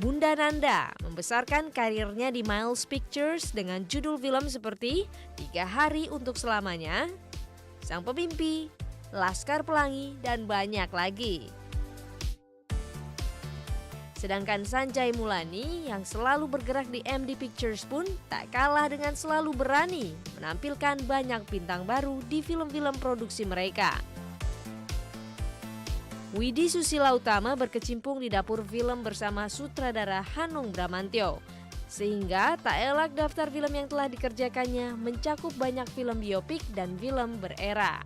Bunda Nanda membesarkan karirnya di Miles Pictures dengan judul film seperti 3 Hari Untuk Selamanya, Sang Pemimpi, Laskar Pelangi, dan banyak lagi. Sedangkan Sanjay Mulani yang selalu bergerak di MD Pictures pun tak kalah dengan selalu berani menampilkan banyak bintang baru di film-film produksi mereka. Widi Susila Utama berkecimpung di dapur film bersama sutradara Hanung Bramantyo. Sehingga tak elak daftar film yang telah dikerjakannya mencakup banyak film biopik dan film berera.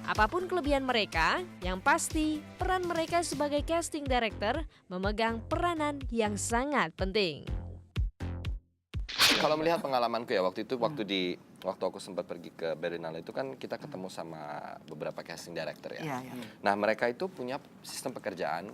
Apapun kelebihan mereka, yang pasti peran mereka sebagai casting director memegang peranan yang sangat penting. Kalau melihat pengalamanku ya waktu aku sempat pergi ke Berlinale itu kan kita ketemu sama beberapa casting director ya. Iya. Nah mereka itu punya sistem pekerjaan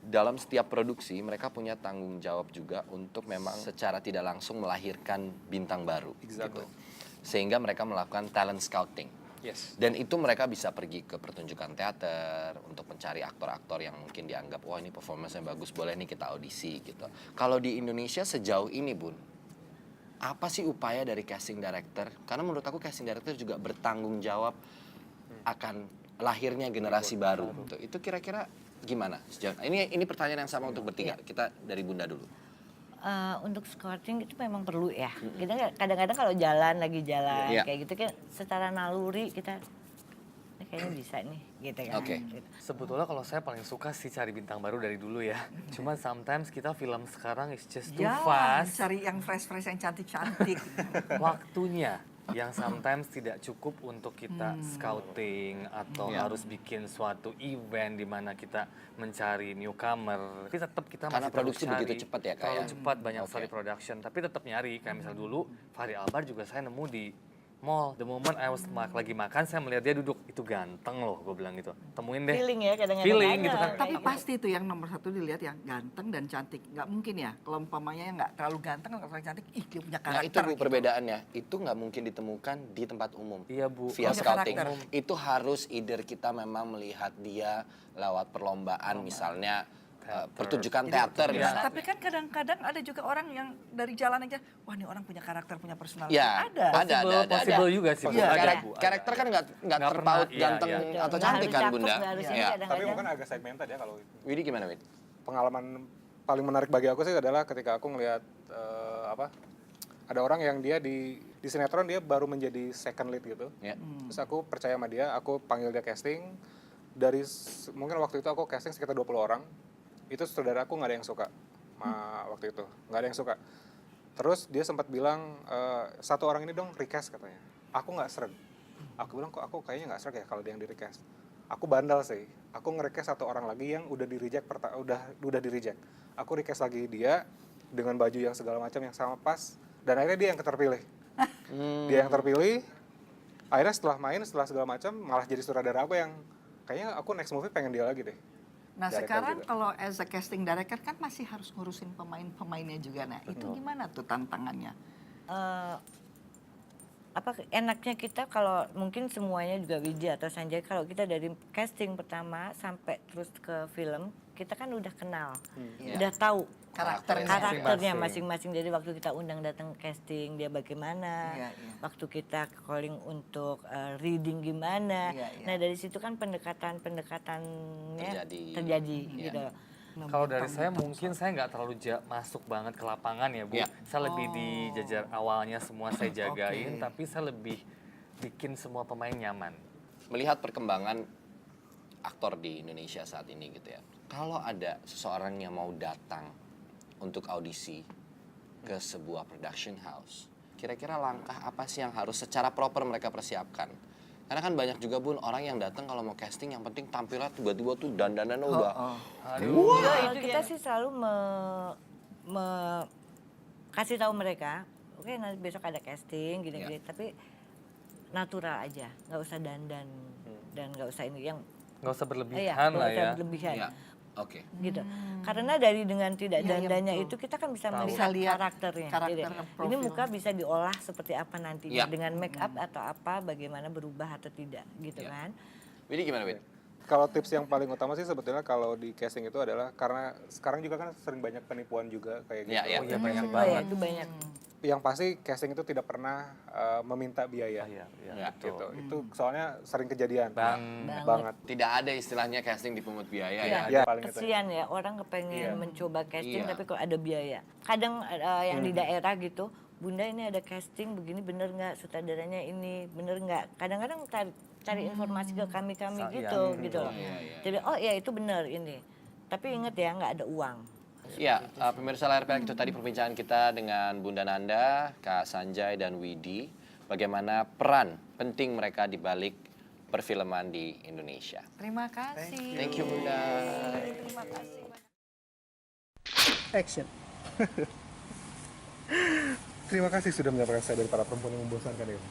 dalam setiap produksi mereka punya tanggung jawab juga untuk memang secara tidak langsung melahirkan bintang baru. Exactly. Gitu. Sehingga mereka melakukan talent scouting. Yes. Dan itu mereka bisa pergi ke pertunjukan teater untuk mencari aktor-aktor yang mungkin dianggap wah ini performance-nya bagus, boleh nih kita audisi gitu. Kalau di Indonesia sejauh ini Bun, apa sih upaya dari casting director? Karena menurut aku casting director juga bertanggung jawab akan lahirnya generasi baru. Itu kira-kira gimana? Ini pertanyaan yang sama untuk bertiga. Kita dari Bunda dulu. Untuk scouting itu memang perlu ya. Kita kadang-kadang kalau lagi jalan kayak gitu kan secara naluri kita ini kayaknya bisa nih gitu kan. Oke. Gitu. Sebetulnya kalau saya paling suka sih cari bintang baru dari dulu ya. Cuman sometimes kita film sekarang is just too fast. Cari yang fresh-fresh yang cantik-cantik. Waktunya yang sometimes tidak cukup untuk kita scouting atau harus bikin suatu event di mana kita mencari newcomer. Tapi tetap kita Karena masih produksi terus cari. begitu cepat ya, Kak, Terlalu ya? cepat banyak sekali production. Tapi tetap nyari. Kayak misal dulu Fahri Albar juga saya nemu di mall. The moment I was lagi makan saya melihat dia duduk. Itu ganteng loh gue bilang gitu. Temuin deh. Feeling ya kadang-kadang. Feeling ada. gitu kan. Tapi pasti itu yang nomor satu dilihat yang ganteng dan cantik. Nggak mungkin ya kalau umpamanya yang nggak terlalu ganteng, nggak terlalu cantik, dia punya Nah karakter. itu Bu gitu. perbedaannya. Itu nggak mungkin ditemukan di tempat umum. Iya Bu. Via Punya scouting. karakter. Itu harus either kita memang melihat dia lewat perlombaan misalnya pertunjukan teater. Nah, misalnya. tapi kan kadang-kadang ada juga orang yang dari jalan aja, wah ini orang punya karakter, punya personality. Ya, Ada. Possible juga sih Bu. Iya, Ada, Karak- Bu, ada. karakter kan nggak Nggak terpaut pernah, ganteng iya. atau Nggak cantik harus kan cakep, Bunda? nggak harus ini Iya. kadang-kadang. Tapi mungkin agak segmented ya kalau Widi gimana Wid? pengalaman paling menarik bagi aku sih adalah ketika aku ngelihat ada orang yang dia di sinetron dia baru menjadi second lead gitu. Ya. Terus aku percaya sama dia, aku panggil dia casting. Mungkin waktu itu aku casting sekitar 20 orang. Itu saudara aku nggak ada yang suka waktu itu, nggak ada yang suka. Terus dia sempat bilang, satu orang ini dong request katanya. Aku nggak sreg. Aku bilang kok aku kayaknya nggak sreg ya kalau dia yang di request. Aku bandel sih. Aku nge-request satu orang lagi yang udah di-reject udah di-reject. Aku request lagi dia dengan baju yang segala macam yang sama pas dan akhirnya dia yang terpilih. Dia yang terpilih. Akhirnya setelah segala macam malah jadi sutradara aku yang kayaknya aku next movie pengen dia lagi deh. Nah Director sekarang juga. kalau as a casting director kan masih harus ngurusin pemain-pemainnya juga. Nah itu gimana tuh tantangannya? Enaknya kita kalau mungkin semuanya juga Widi atau Sanjay kalau kita dari casting pertama sampai terus ke film kita kan udah kenal, udah tahu karakternya masing-masing. Jadi waktu kita undang datang casting dia bagaimana, waktu kita calling untuk reading gimana. Nah dari situ kan pendekatannya terjadi gitu. Kalau dari saya mungkin saya nggak terlalu masuk banget ke lapangan ya Bu. Saya lebih di jajar awalnya semua saya jagain, tapi saya lebih bikin semua pemain nyaman. Melihat perkembangan aktor di Indonesia saat ini gitu ya. Kalau ada seseorang yang mau datang untuk audisi ke sebuah production house, kira-kira langkah apa sih yang harus secara proper mereka persiapkan? Karena kan banyak juga Bun orang yang datang kalau mau casting yang penting tampilnya tiba-tiba tuh dandanannya udah. Itu kita sih selalu kasih tahu mereka, oke nanti besok ada casting gini-gini, tapi natural aja, nggak usah dandan dan nggak usah ini yang Nggak usah berlebihan nggak lah usah ya. berlebihan. Iya. Oke. Gitu. Karena dengan tidak dandannya itu kita kan bisa melihat lihat karakternya. karakter, Jadi, profil. ini muka bisa diolah seperti apa nantinya Ya. dengan make up atau apa bagaimana berubah atau tidak gitu kan. Widi gimana Wid? Kalau tips yang paling utama sih sebetulnya kalau di casting itu adalah karena sekarang juga kan sering banyak penipuan juga kayak gitu. Iya, iya. Oh iya banyak Oh ya, banget. itu banyak. Yang pasti casting itu tidak pernah meminta biaya. Iya, iya, Ya, betul. Gitu. Itu soalnya sering kejadian. Banget. Tidak ada istilahnya casting dipungut biaya ya. Iya, Ya, paling itu. kesian ya orang kepengen Iya. mencoba casting Iya. tapi kok ada biaya. Kadang yang di daerah gitu, Bunda ini ada casting begini bener nggak, sutradaranya ini bener nggak. Kadang-kadang cari informasi ke kami gitu gitu loh. Jadi oh ya itu bener ini. Tapi inget ya nggak ada uang. Ya, pemirsa layar perak itu tadi perbincangan kita dengan Bunda Nanda, Kak Sanjay dan Widi. Bagaimana peran penting mereka di balik perfilman di Indonesia. Terima kasih. Thank you Bunda. Terima kasih. Action. Terima kasih sudah menyelamatkan saya dari para perempuan yang membosankan ini.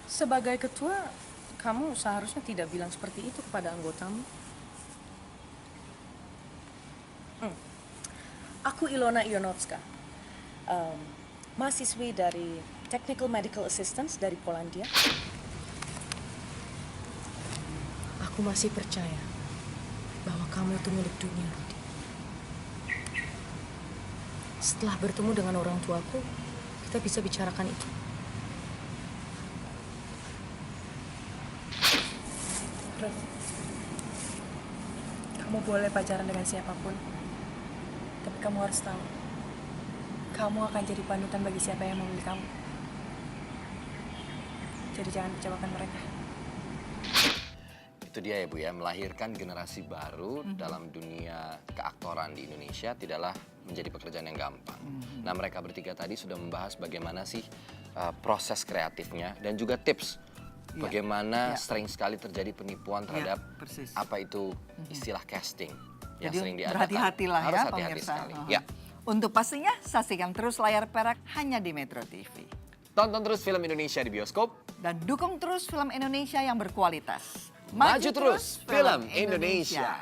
Sebagai ketua, kamu seharusnya tidak bilang seperti itu kepada anggotamu. Aku Ilona Ionowska, mahasiswi dari Technical Medical Assistance dari Polandia. Aku masih percaya bahwa kamu itu milik dunia, Rudi. Setelah bertemu dengan orang tuaku, kita bisa bicarakan itu. Rud, kamu boleh pacaran dengan siapapun. Tapi kamu harus tahu, kamu akan jadi panutan bagi siapa yang memilih kamu. Jadi jangan kecewakan mereka. Itu dia ya Bu ya, melahirkan generasi baru dalam dunia keaktoran di Indonesia tidaklah menjadi pekerjaan yang gampang. Nah mereka bertiga tadi sudah membahas bagaimana sih proses kreatifnya dan juga tips bagaimana sering sekali terjadi penipuan terhadap persis. apa itu istilah casting yang Jadi sering diadakan. berhati-hatilah Harus ya hati-hati pemirsa. sekali. Ya. Untuk pastinya saksikan terus layar perak hanya di Metro TV. Tonton terus film Indonesia di bioskop. Dan dukung terus film Indonesia yang berkualitas. Maju terus film Indonesia.